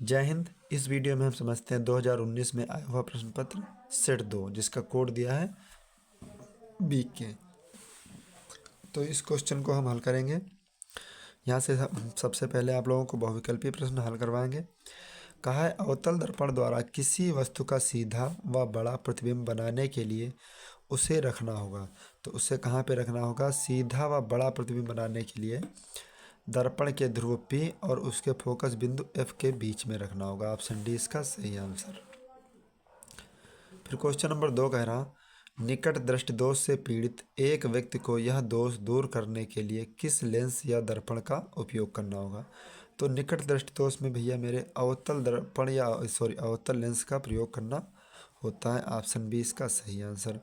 जय हिंद। इस वीडियो में हम समझते हैं 2019 में आया हुआ प्रश्न पत्र सेट 2 जिसका कोड दिया है BK। तो इस क्वेश्चन को हम हल करेंगे। यहाँ से सबसे पहले आप लोगों को बहुविकल्पीय प्रश्न हल करवाएंगे। कहा है अवतल दर्पण द्वारा किसी वस्तु का सीधा व बड़ा प्रतिबिंब बनाने के लिए उसे रखना होगा। तो उसे कहाँ पे रखना होगा? सीधा व बड़ा प्रतिबिंब बनाने के लिए दर्पण के ध्रुव P और उसके फोकस बिंदु F के बीच में रखना होगा। ऑप्शन डी इसका सही आंसर। फिर क्वेश्चन नंबर 2 कह रहा, निकट दृष्टि दोष से पीड़ित एक व्यक्ति को यह दोष दूर करने के लिए किस लेंस या दर्पण का उपयोग करना होगा। तो निकट दृष्टि दोष में भैया मेरे अवतल दर्पण या अवतल लेंस का प्रयोग करना होता है। ऑप्शन बी इसका सही आंसर।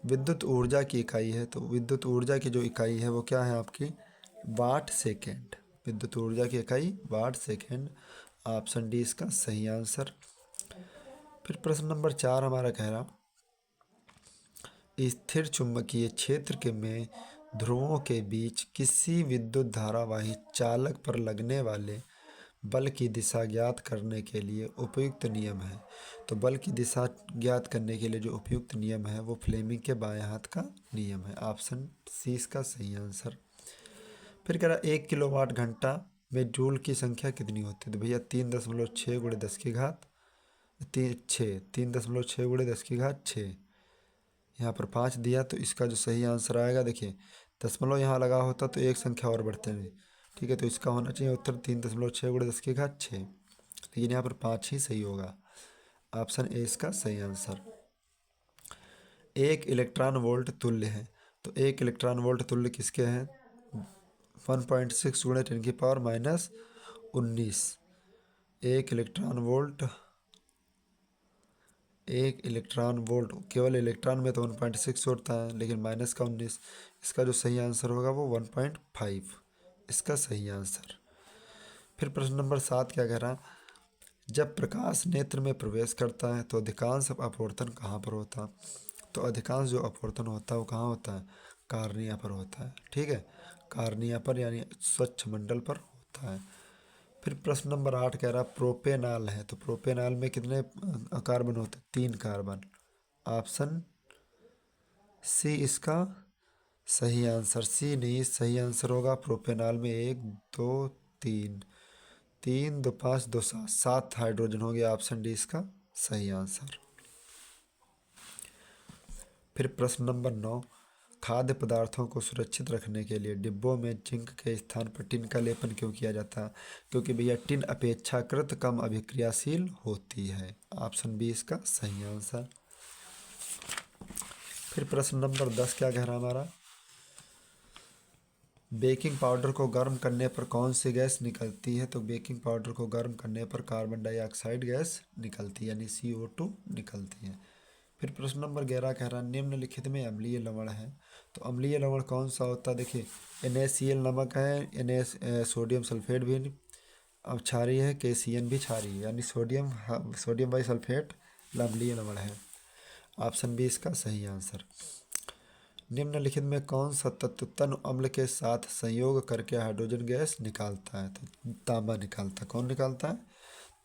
विद्युत ऊर्जा की इकाई है, तो विद्युत ऊर्जा की जो इकाई है वो क्या है आपकी? Watt second. विद्युत ऊर्जा की इकाई वाट सेकेंड। ऑप्शन डी इसका सही आंसर। फिर प्रश्न नंबर 4 हमारा कह रहा, स्थिर चुंबकीय क्षेत्र के में ध्रुवों के बीच किसी विद्युत धारावाही चालक पर लगने वाले बल की दिशा ज्ञात करने के लिए उपयुक्त नियम है। तो बल की दिशा ज्ञात करने के लिए जो उपयुक्त नियम है वो फ्लेमिंग के बाएं हाथ का नियम है। ऑप्शन सी इसका सही आंसर। फिर कह रहा 1 किलोवाट घंटा में जूल की संख्या कितनी होती है। तो भैया 3.6 गुणे 10 की घात 3.6 गुणे 10 की घात 6। यहाँ पर 5 दिया तो इसका जो सही आंसर आएगा, देखिए दशमलव यहाँ लगा होता तो एक संख्या और बढ़ते हैं। ठीक है, तो इसका होना चाहिए उत्तर 3.6 गुणे 10 की घात 6, लेकिन यहाँ पर 5 ही सही होगा। ऑप्शन ए इसका सही आंसर। एक इलेक्ट्रॉन वोल्ट तुल्य है, तो एक इलेक्ट्रॉन वोल्ट तुल्य किसके हैं? 1.6 गुणे 10 की पावर -19। एक इलेक्ट्रॉन वोल्ट केवल इलेक्ट्रॉन में तो 1.6 होता है, लेकिन माइनस का 19। इसका जो सही आंसर होगा वो 1.5 इसका सही आंसर। फिर प्रश्न नंबर 7 क्या कह रहा, जब प्रकाश नेत्र में प्रवेश करता है तो अधिकांश अपवर्तन कहाँ पर होता है। तो अधिकांश जो अपवर्तन होता है वो कहाँ होता है? कार्निया पर होता है। ठीक है, कार्निया पर यानी स्वच्छ मंडल पर होता है। फिर प्रश्न नंबर 8 कह रहा प्रोपेनाल है, तो प्रोपेनाल में कितने कार्बन होते हैं? 3 कार्बन। ऑप्शन सी इसका सही आंसर। सी नहीं, सही आंसर होगा प्रोपेनाल में 1 2 3 3 2 5 2 7 7 हाइड्रोजन हो गया। ऑप्शन डी इसका सही आंसर। फिर प्रश्न नंबर 9, खाद्य पदार्थों को सुरक्षित रखने के लिए डिब्बों में जिंक के स्थान पर टिन का लेपन क्यों किया जाता है? क्योंकि भैया टिन अपेक्षाकृत कम अभिक्रियाशील होती है। ऑप्शन बी इसका सही आंसर। फिर प्रश्न नंबर 10 क्या कह रहा हमारा, बेकिंग पाउडर को गर्म करने पर कौन सी गैस निकलती है? तो बेकिंग पाउडर को गर्म करने पर कार्बन डाइऑक्साइड गैस निकलती है, यानी CO2 निकलती है। फिर प्रश्न नंबर 11 कह रहा है निम्नलिखित में अम्लीय लवण है, तो अम्लीय लवण कौन सा होता है? देखिए NaCl नमक है, सोडियम सल्फेट भी अब क्षारीय है, KCN भी क्षारीय है, यानी सोडियम बाइसल्फेट अम्लीय लवण है। ऑप्शन बी इसका सही आंसर। निम्नलिखित में कौन सा तत्व तन अम्ल के साथ संयोग करके हाइड्रोजन गैस निकालता है? तो तांबा निकालता है। कौन निकालता है?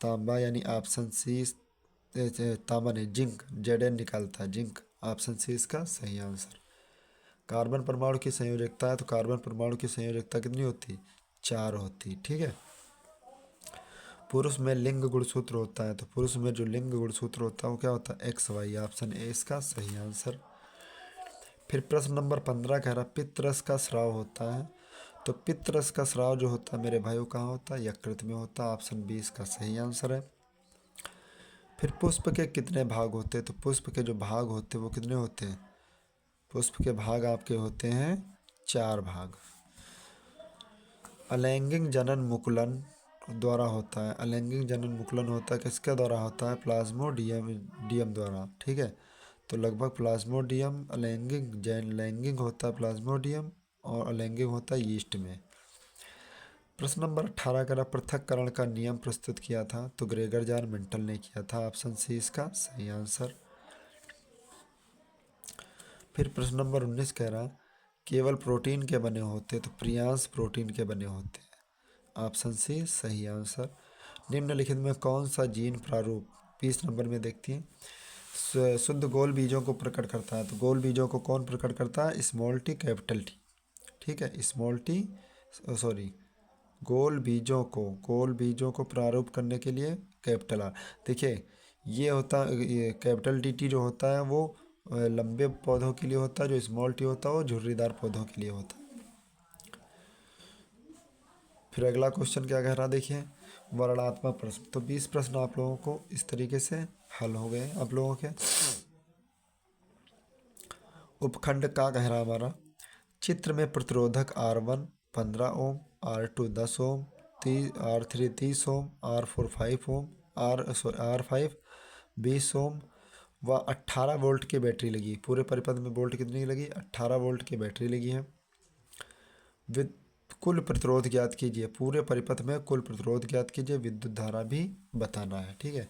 तांबा, यानी ऑप्शन सी। तांबा नहीं, जिंक, Zn निकालता है, जिंक। ऑप्शन सी इसका सही आंसर। कार्बन परमाणु की संयोजकता है, तो कार्बन परमाणु की संयोजकता कितनी होती? 4 होती। ठीक है। पुरुष में लिंग गुणसूत्र होता है, तो पुरुष में जो लिंग गुणसूत्र होता है वो क्या होता है? XY। ऑप्शन ए इसका सही आंसर। फिर प्रश्न नंबर 15 कह रहा पित्तरस का स्राव होता है, तो पित्तरस का स्राव जो होता है मेरे भाइयों कहाँ होता है? यकृत में होता है। ऑप्शन बी इसका सही आंसर है। फिर पुष्प के कितने भाग होते हैं? तो पुष्प के जो भाग होते हैं वो कितने होते हैं? पुष्प के भाग आपके होते हैं 4 भाग। अलैंगिक जनन मुकुलन द्वारा होता है। अलैंगिक जनन मुकुलन होता है किसके द्वारा होता है? प्लाज्मोडियम द्वारा। ठीक है, तो लगभग प्लाज्मोडियम लैंगिक होता है प्लाज्मोडियम, और अलैंगिक होता है यीस्ट में। प्रश्न नंबर 18 का पृथक्करण का नियम प्रस्तुत किया था, तो ग्रेगर जॉन मेंटल ने किया था। ऑप्शन सी इसका सही आंसर। फिर प्रश्न नंबर 19 कह रहा केवल प्रोटीन के बने होते तो प्रियांश प्रोटीन के बने होते हैं। ऑप्शन सी सही आंसर। निम्नलिखित में कौन सा जीन प्रारूप 20 नंबर में देखती हैं शुद्ध गोल बीजों को प्रकट करता है। तो गोल बीजों को कौन प्रकट करता है? Small T capital T. ठीक है, स्मॉल टी सॉरी गोल बीजों को प्रारूप करने के लिए कैपिटल आर। देखिए ये होता ये कैपिटल टी जो होता है वो लंबे पौधों के लिए होता है, जो स्मॉल टी होता है वो झुर्रीदार पौधों के लिए होता है। फिर अगला क्वेश्चन क्या कह रहा है देखिए, वर्णनात्मक प्रश्न। तो 20 प्रश्न आप लोगों को इस तरीके से हल हो गए आप लोगों के। उपखंड का कह रहा हमारा, चित्र में प्रतिरोधक R1 15 ओम, R2 10 ओम, R3 30 ओम, R4 5 ओम, R5 20 ओम व 18 वोल्ट की बैटरी लगी। पूरे परिपथ में वोल्ट कितनी लगी? 18 वोल्ट की बैटरी लगी है। कुल प्रतिरोध ज्ञात कीजिए। पूरे परिपथ में कुल प्रतिरोध ज्ञात कीजिए, विद्युत धारा भी बताना है। ठीक है,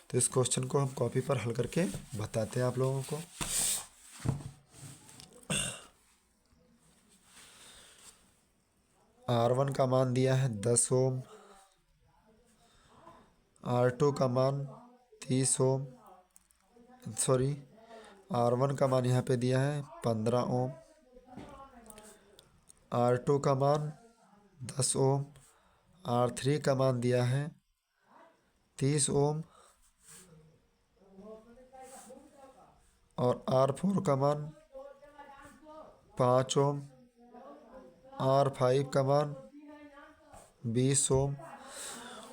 तो इस क्वेश्चन को हम कॉपी पर हल करके बताते हैं आप लोगों को। R1 का मान दिया है 10 ओम, R2 का मान 30 ओम, सॉरी R1 का मान यहाँ पे दिया है 15 ओम, R2 का मान 10 ओम, R3 का मान दिया है 30 ओम और R4 का मान 5 ओम, R5 का मान 20 ओम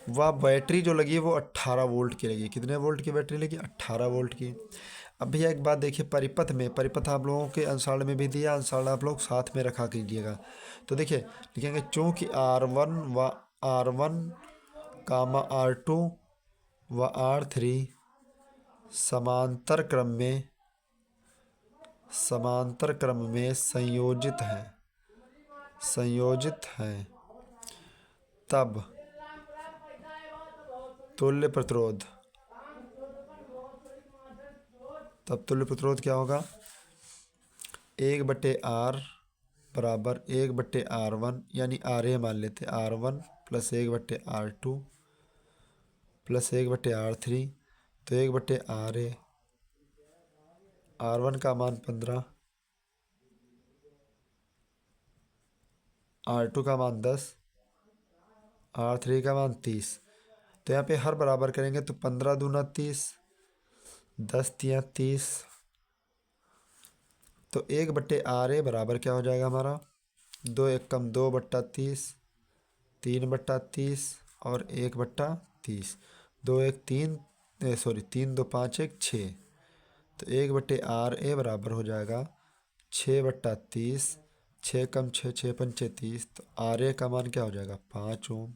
व बैटरी जो लगी है वो 18 वोल्ट की लगी। कितने वोल्ट की बैटरी लगी? 18 वोल्ट की। अब भैया एक बात देखिए, परिपथ आप लोगों के अंशाल में भी दिया, अंशाल आप लोग साथ में रखा कीजिएगा। तो देखिए लिखेंगे चूँकि R1 कामा R2 व R3 समांतर क्रम में संयोजित हैं, तब तुल्य प्रतिरोध क्या होगा? 1/R बराबर 1/R1, यानी RA मान लेते R1 plus 1/R2 plus 1/R3, तो 1/RA। R1 का मान 15, R2 का मान 10, R3 का मान 30। तो यहाँ पे हर बराबर करेंगे तो 15 दूना 30, 10 तिया 30, तो 1/RA बराबर क्या हो जाएगा हमारा? 2 एक कम 2/30, 3/30 और 1/30। 2 एक 3, 3 2 5 1 6। तो 1/RA बराबर हो जाएगा 6/30, 6 कम 6 6 पंचे 30। तो RA का मान क्या हो जाएगा? 5 ओम।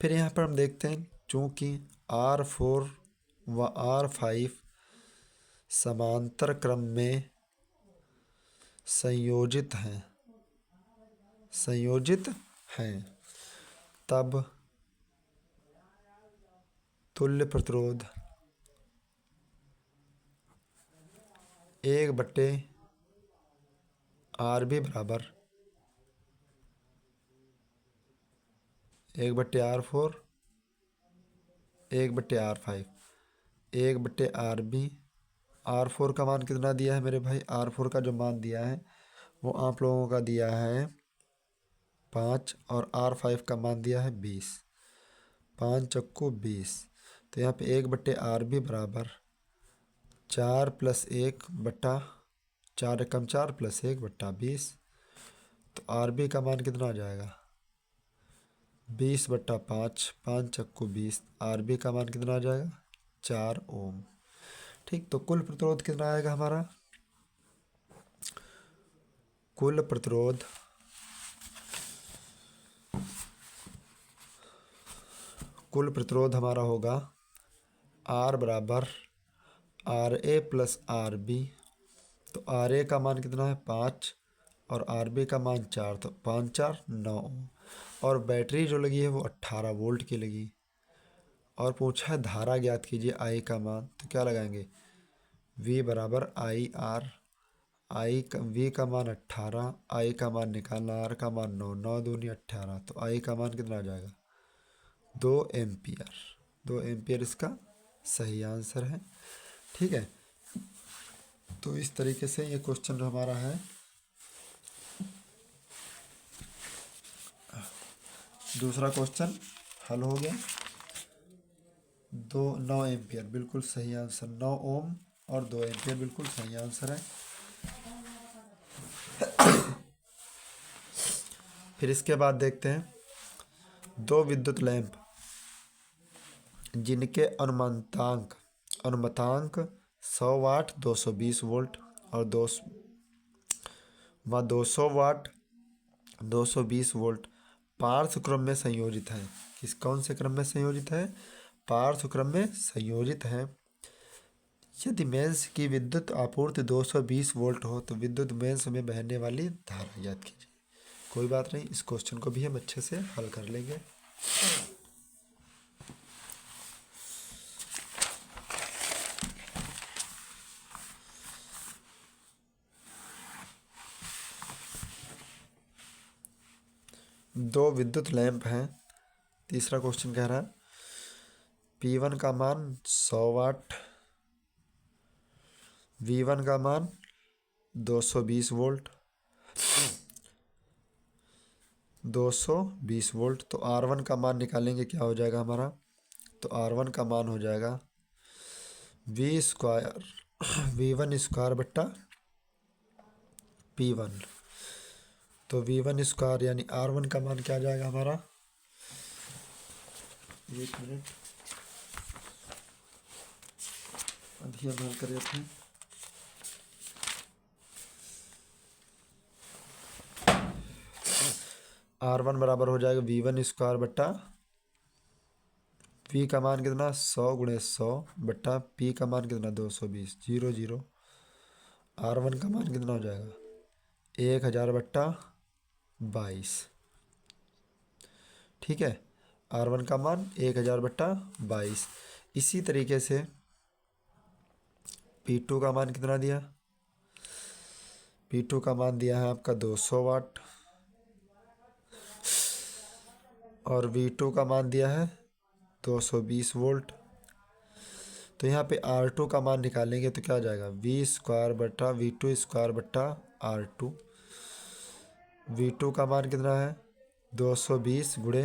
फिर यहाँ पर हम देखते हैं चूँकि R4 व R5 समांतर क्रम में संयोजित हैं, तब तुल्य प्रतिरोध 1/RB बराबर 1/R4 1/R5 1/RB। R4 का मान कितना दिया है मेरे भाई? R4 का जो मान दिया है वो आप लोगों का दिया है 5 और R5 का मान दिया है 20। 5 चक्कू 20। तो यहाँ पे 1/RB बराबर 4 प्लस 1/4 एकम 4 प्लस 1/20। तो RB का मान कितना आ जाएगा? 20/5, 5 चक्कू 20। RB का मान कितना आ जाएगा? 4 ओम। ठीक, तो कुल प्रतिरोध कितना आएगा हमारा? कुल प्रतिरोध हमारा होगा R बराबर RA प्लस RB। तो RA का मान कितना है? 5 और RB का मान 4, तो 5 4 9 ओम। और बैटरी जो लगी है वो 18 वोल्ट की लगी। और पूछा है धारा ज्ञात कीजिए I का मान, तो क्या लगाएंगे? V बराबर IR। V का मान 18, I का मान निकालना, R का मान 9, 9 दूनी 18। तो I का मान कितना आ जाएगा? 2 एम्पियर। 2 एम्पियर इसका सही आंसर है। ठीक है, तो इस तरीके से ये क्वेश्चन जो हमारा है, दूसरा क्वेश्चन हल हो गया। 9 एम्पियर बिल्कुल सही आंसर, 9 ओम और 2 एम्पियर बिल्कुल सही आंसर है। फिर इसके बाद देखते हैं 2 विद्युत लैंप जिनके अनुमतांक 100 वाट 220 वोल्ट और 200 वाट 220 वोल्ट पार्श्व क्रम में संयोजित है। कौन से क्रम में संयोजित है? पार्श्व क्रम में संयोजित है। यदि मेंस की विद्युत आपूर्ति 220 वोल्ट हो तो विद्युत मेंस में बहने वाली धारा ज्ञात कीजिए। कोई बात नहीं, इस क्वेश्चन को भी हम अच्छे से हल कर लेंगे। दो विद्युत लैंप हैं। तीसरा क्वेश्चन कह रहा है P1 का मान 100 वाट, V1 का मान 220 वोल्ट, 220 वोल्ट। तो R1 का मान निकालेंगे, क्या हो जाएगा हमारा? तो R1 का मान हो जाएगा V² V1² बट्टा P1। तो V1² यानी R1 का मान क्या आ जाएगा हमारा? 1 मिनट, अधिया हल कर रहे थे। R1 बराबर हो जाएगा V1² बट्टा P का मान कितना? 100 × 100 बट्टा P का मान कितना? 220। 0 0। R1 का मान कितना हो जाएगा? 1000 बट्टा 22। ठीक है, R1 का मान 1000 बट्टा 22। इसी तरीके से P2 का मान कितना दिया? P2 का मान दिया है आपका 200 वाट और V2 का मान दिया है 220 वोल्ट। तो यहाँ पे R2 का मान निकालेंगे तो क्या हो जाएगा? V² बट्टा V2² बट्टा R2। V2 का मान कितना है? 220 गुणे,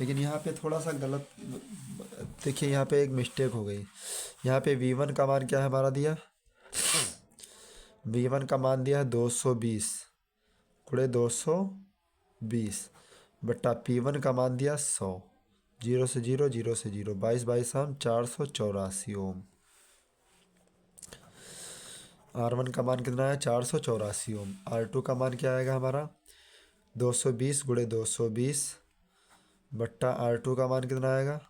लेकिन यहाँ पे थोड़ा सा गलत, देखिए यहाँ पे एक मिस्टेक हो गई। यहाँ पे V1 का मान क्या है हमारा दिया? V1 का मान दिया है 220 गुणे 220 बट्टा P1 का मान दिया 100। 0 से 0, 0 से 0, 22 22 484 ओम। R1 का मान कितना है? 484 ओम। R2 का मान क्या आएगा हमारा? 220 गुणे 220 बट्टा R2 का मान कितना आएगा?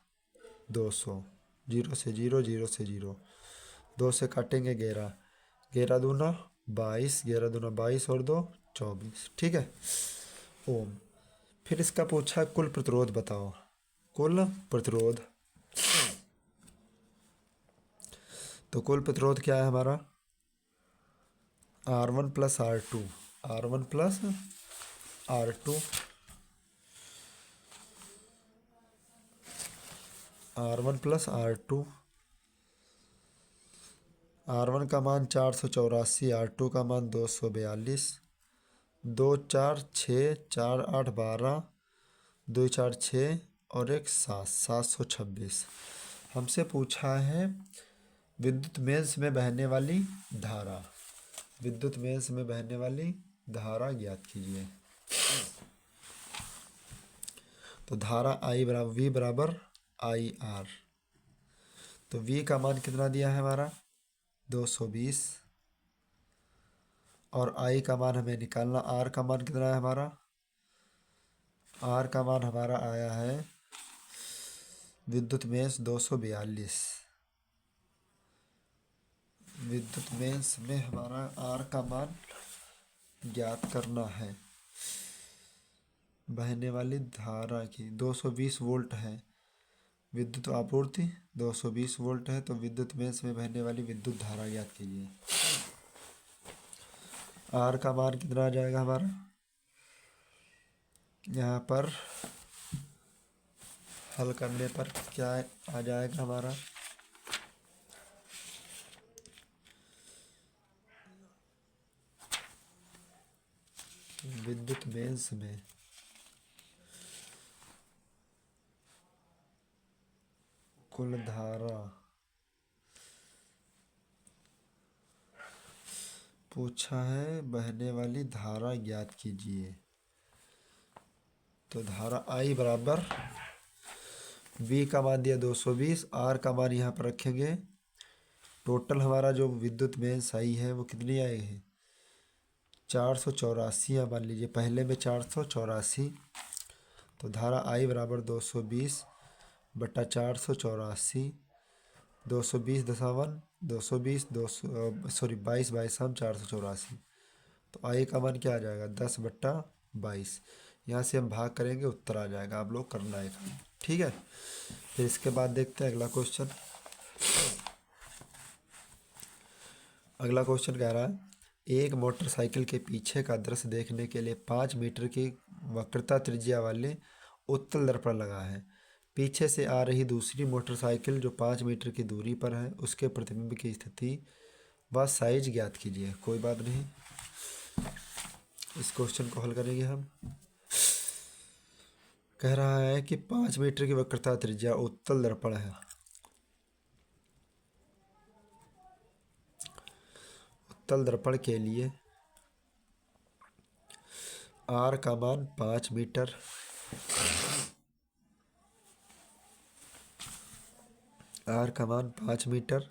200। 0 से 0, 0 से 0, 2 से काटेंगे 11, 11 दूना 22, 11 दूना 22 और 2 24। ठीक है, ओम। फिर इसका पूछा कुल प्रतिरोध बताओ। कुल प्रतिरोध, तो कुल प्रतिरोध क्या है हमारा? R1 plus R2, R1 plus R2, R1 plus R2। R1 का मान 484, R2 का मान 242। 2 4 6, 4 8 12, 2 4 6 और 1 7, 726। हमसे पूछा है विद्युत मेंस में बहने वाली धारा। विद्युत मेंस में बहने वाली धारा ज्ञात कीजिए। तो धारा I बराबर V बराबर IR। तो V का मान कितना दिया है हमारा? 220 और I का मान हमें निकालना। R का मान कितना है हमारा? R का मान हमारा आया है विद्युत मेंस 242। विद्युत मेंस में हमारा R का मान ज्ञात करना है। बहने वाली धारा की 220 वोल्ट है विद्युत आपूर्ति, 220 वोल्ट है, तो विद्युत मेंस में बहने वाली विद्युत धारा ज्ञात कीजिए। R का मान कितना आ जाएगा हमारा? यहाँ पर हल करने पर क्या आ जाएगा हमारा? विद्युत मेंस में कुल धारा पूछा है, बहने वाली धारा ज्ञात कीजिए। तो धारा आई बराबर V का मान दिया 220, R का मान यहाँ पर रखेंगे। टोटल हमारा जो विद्युत मेंस आई है वो कितनी आई है? 484 मान लीजिए, पहले में 484। तो धारा आई बराबर 220 बटा 484, 220 220 22 22 हम 484। तो आई का मान क्या आ जाएगा? 10/22। यहाँ से हम भाग करेंगे, उत्तर आ जाएगा। आप लोग करना है काम, ठीक है। फिर इसके बाद देखते हैं अगला क्वेश्चन। अगला क्वेश्चन कह रहा है एक मोटरसाइकिल के पीछे का दृश्य देखने के लिए 5 मीटर की वक्रता त्रिज्या वाले उत्तल दर्पण लगा है। पीछे से आ रही दूसरी मोटरसाइकिल जो 5 मीटर की दूरी पर है उसके प्रतिबिंब की स्थिति व साइज ज्ञात कीजिए। कोई बात नहीं, इस क्वेश्चन को हल करेंगे हम। कह रहा है कि 5 मीटर की वक्रता त्रिज्या उत्तल दर्पण है। उत्तल दर्पण के लिए R का मान 5 मीटर, R का मान 5 मीटर।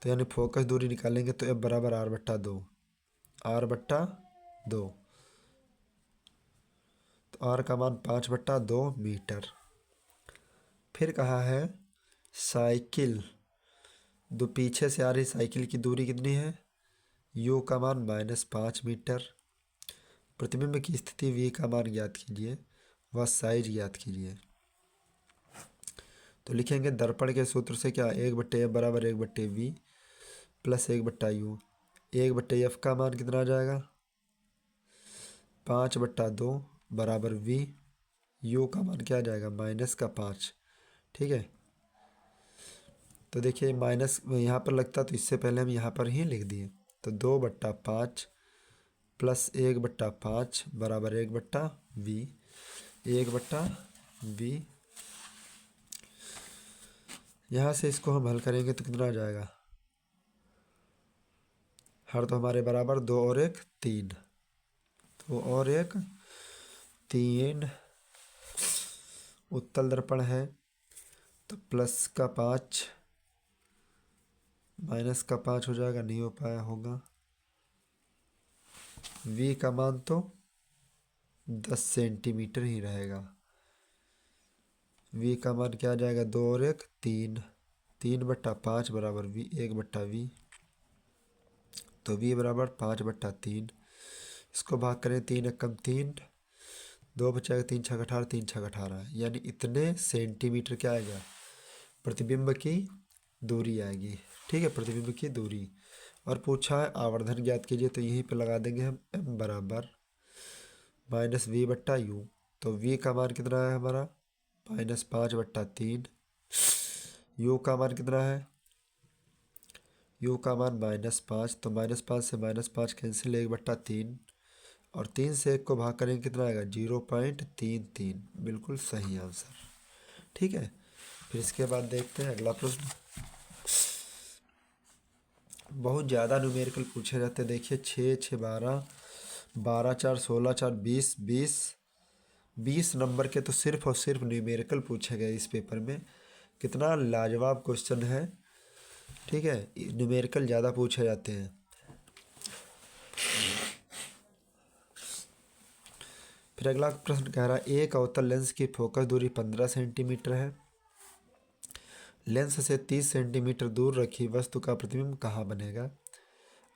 तो यानी फोकस दूरी निकालेंगे तो F बराबर R/2, R/2। तो R का मान 5/2 मीटर। फिर कहा है साइकिल, दो पीछे से आ रही साइकिल की दूरी कितनी है? U का मान -5 मीटर। प्रतिबिंब की स्थिति V का मान ज्ञात कीजिए व साइज ज्ञात कीजिए। तो लिखेंगे दर्पण के सूत्र से क्या, 1/F बराबर 1/V प्लस 1/U। 1/F का मान कितना आ जाएगा? 5/2 बराबर V। U का मान क्या आ जाएगा? -5। ठीक है। तो देखिए माइनस यहाँ पर लगता तो इससे पहले हम यहाँ पर ही लिख दिए। तो 2/5 प्लस 1/5 बराबर 1/V, 1/V। यहाँ से इसको हम हल करेंगे तो कितना आ जाएगा? हर तो हमारे बराबर 2 और 1 3, 2 और 1 3। उत्तल दर्पण है तो प्लस का 5 माइनस का 5 हो जाएगा, नहीं हो पाया होगा। V का मान तो 10 सेंटीमीटर ही रहेगा। V का मान क्या आ जाएगा? 2 और 1 3, 3/5 बराबर V, 1/V। तो V बराबर 5/3। इसको भाग करें, 3 एकम 3, 2 बचेगा, 3 छः 18, 3 छः 18। यानी इतने सेंटीमीटर क्या आएगा? प्रतिबिंब की दूरी आएगी। ठीक है, प्रतिबिंब की दूरी। और पूछा है आवर्धन ज्ञात कीजिए, तो यहीं पे लगा देंगे हम M बराबर -V/U। तो V का मान कितना है हमारा? -5/3। U का मान कितना है? U का मान -5। तो -5 से -5 कैंसिल, 1/3। और 3 से 1 को भाग करेंगे कितना आएगा? 0.33। बिल्कुल सही आंसर। ठीक है। फिर इसके बाद देखते हैं अगला प्रश्न। बहुत ज़्यादा न्यूमेरिकल पूछे जाते हैं। देखिए 6 6 12, 12 4 16 4 20 20 20 नंबर के तो सिर्फ और सिर्फ न्यूमेरिकल पूछे गए इस पेपर में। कितना लाजवाब क्वेश्चन है। ठीक है, न्यूमेरिकल ज़्यादा पूछे जाते हैं। फिर अगला प्रश्न कह रहा है एक अवतल लेंस की फोकस दूरी 15 सेंटीमीटर है। लेंस से 30 सेंटीमीटर दूर रखी वस्तु का प्रतिबिंब कहाँ बनेगा?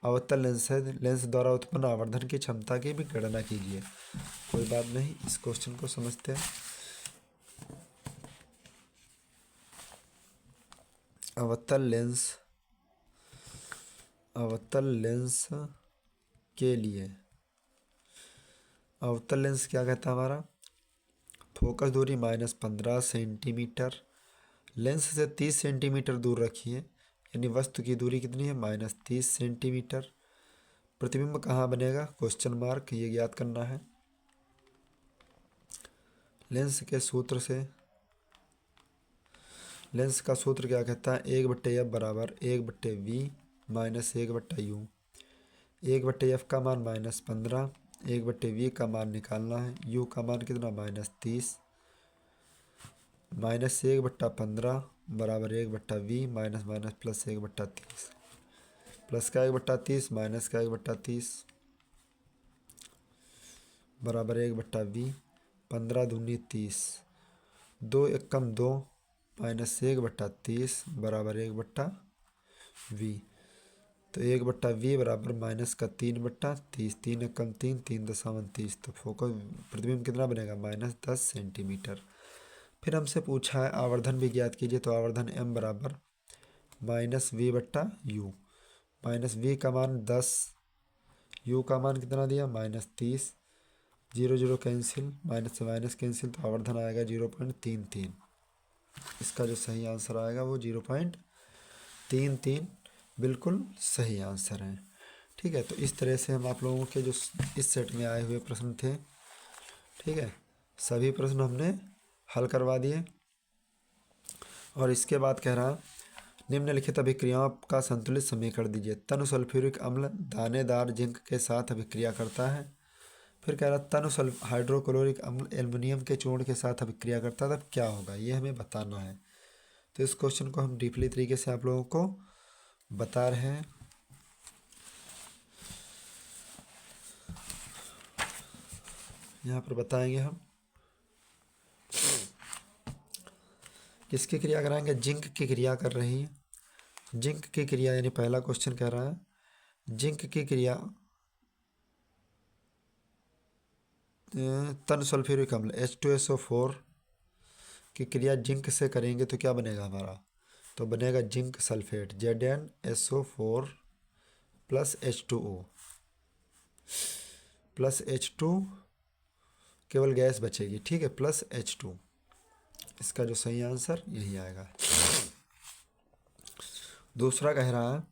अवतल लेंस है, लेंस द्वारा उत्पन्न आवर्धन की क्षमता की भी गणना कीजिए। कोई बात नहीं, इस क्वेश्चन को समझते हैं। अवतल लेंस के लिए, अवतल लेंस क्या कहता है हमारा? फोकस दूरी -15 सेंटीमीटर, लेंस से 30 सेंटीमीटर दूर रखिए, यानी वस्तु की दूरी कितनी है -30 सेंटीमीटर। प्रतिबिंब कहाँ बनेगा, क्वेश्चन मार्क, ये ज्ञात करना है। लेंस के सूत्र से, लेंस का सूत्र क्या कहता है, 1/f बराबर 1/v माइनस 1/u। 1/f का मान -15, 1/v का मान निकालना है, u का मान कितना -30, -1/15 बराबर 1/v minus minus plus 1/30, plus का 1/30 माइनस का 1/30 बराबर 1/v, 15 दूनी 30, 2 एकम 2 माइनस 1/30 बराबर 1/v। तो 1/v बराबर माइनस का 3/30, 3 एकम 3, 3.30। तो फोकस प्रतिबिंब कितना बनेगा -10 सेंटीमीटर। फिर हमसे पूछा है आवर्धन भी ज्ञात कीजिए, तो आवर्धन m बराबर -v/u। -v का मान 10, u का मान कितना दिया -30, 0 0 कैंसिल, माइनस से माइनस कैंसिल, तो आवर्धन आएगा 0.33। इसका जो सही आंसर आएगा वो 0.33 बिल्कुल सही आंसर है। ठीक है, तो इस तरह से हम आप लोगों के जो इस सेट में आए हुए प्रश्न थे, ठीक है, सभी प्रश्न हमने हल करवा दिए। और इसके बाद कह रहा निम्नलिखित अभिक्रियाओं का संतुलित समीकरण दीजिए। तनु सल्फ्यूरिक अम्ल दानेदार जिंक के साथ अभिक्रिया करता है। फिर कह रहा तनु हाइड्रोक्लोरिक अम्ल एल्युमिनियम के चूर्ण के साथ अभिक्रिया करता है, तब क्या होगा ये हमें बताना है। तो इस क्वेश्चन को हम डीपली तरीके से आप लोगों को बता रहे हैं। यहाँ पर बताएंगे हम किसकी क्रिया कराएंगे, जिंक की क्रिया कर रही है। जिंक की क्रिया यानी पहला क्वेश्चन कह रहा है जिंक की क्रिया तन सल्फ्यूरिक अम्ल H2SO4 की क्रिया जिंक से करेंगे तो क्या बनेगा हमारा, तो बनेगा zinc sulphate ZnSO4 plus H2O plus H2, केवल गैस बचेगी, ठीक है, प्लस H2। इसका जो सही आंसर यही आएगा। दूसरा कह रहा है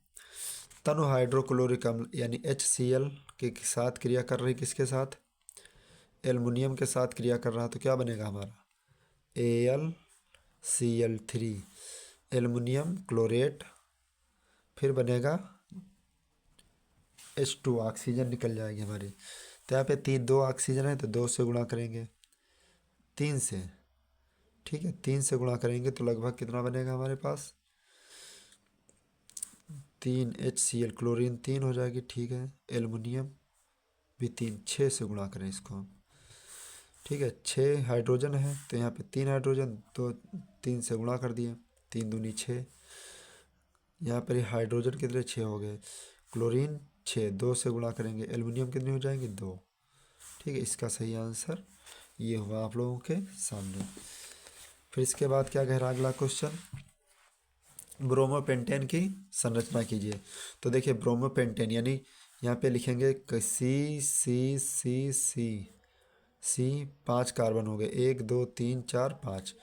तनु हाइड्रोक्लोरिक अम्ल यानी HCl के साथ क्रिया कर रही, किसके साथ, एल्युमिनियम के साथ क्रिया कर रहा, तो क्या बनेगा हमारा AlCl3 एल्युमिनियम क्लोरेट, फिर बनेगा H2 ऑक्सीजन निकल जाएगी हमारी। तो यहाँ पे 2 ऑक्सीजन है तो 2 से गुणा करेंगे 3 से, ठीक है, 3 से गुणा करेंगे तो लगभग कितना बनेगा हमारे पास 3 HCl, क्लोरीन 3 हो जाएगी, ठीक है, एल्युमिनियम भी 3, 6 से गुणा करें इसको हम, ठीक है, 6 हाइड्रोजन है तो यहाँ पे 3 हाइड्रोजन, तो 3 से गुणा कर दिए, 3 दूनी 6, यहाँ पर हाइड्रोजन कितने 6 हो गए, क्लोरीन 6, 2 से गुणा करेंगे, एल्युमिनियम कितने हो जाएंगे 2, ठीक है। इसका सही आंसर ये हुआ आप लोगों के सामने। फिर इसके बाद क्या कह रहा अगला क्वेश्चन, ब्रोमोपेंटेन की संरचना कीजिए। तो देखिए ब्रोमोपेंटेन यानी यहाँ पे लिखेंगे सी 5 कार्बन हो गए, 1 2 3 4 5,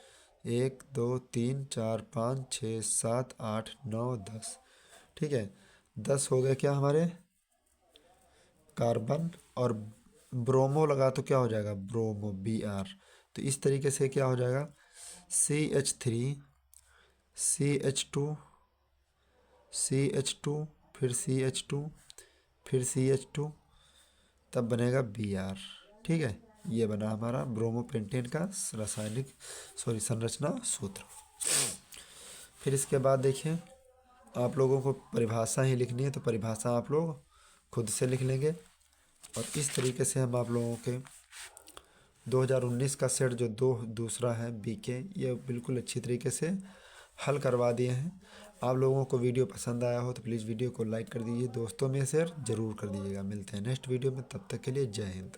1 2 3 4 5 6 7 8 9 10, ठीक है, 10 हो गए क्या हमारे कार्बन, और ब्रोमो लगा तो क्या हो जाएगा ब्रोमो Br। तो इस तरीके से क्या हो जाएगा CH3 CH2 CH2 फिर CH2 फिर CH2, तब बनेगा Br, ठीक है। ये बना हमारा ब्रोमोपेंटेन का संरचना सूत्र। फिर इसके बाद देखिए आप लोगों को परिभाषा ही लिखनी है, तो परिभाषा आप लोग खुद से लिख लेंगे। और इस तरीके से हम आप लोगों के 2019 का सेट जो दूसरा है BK, ये बिल्कुल अच्छी तरीके से हल करवा दिए हैं। आप लोगों को वीडियो पसंद आया हो तो प्लीज़ वीडियो को लाइक कर दीजिए, दोस्तों में शेयर ज़रूर कर दीजिएगा। मिलते हैं नेक्स्ट वीडियो में, तब तक के लिए जय हिंद।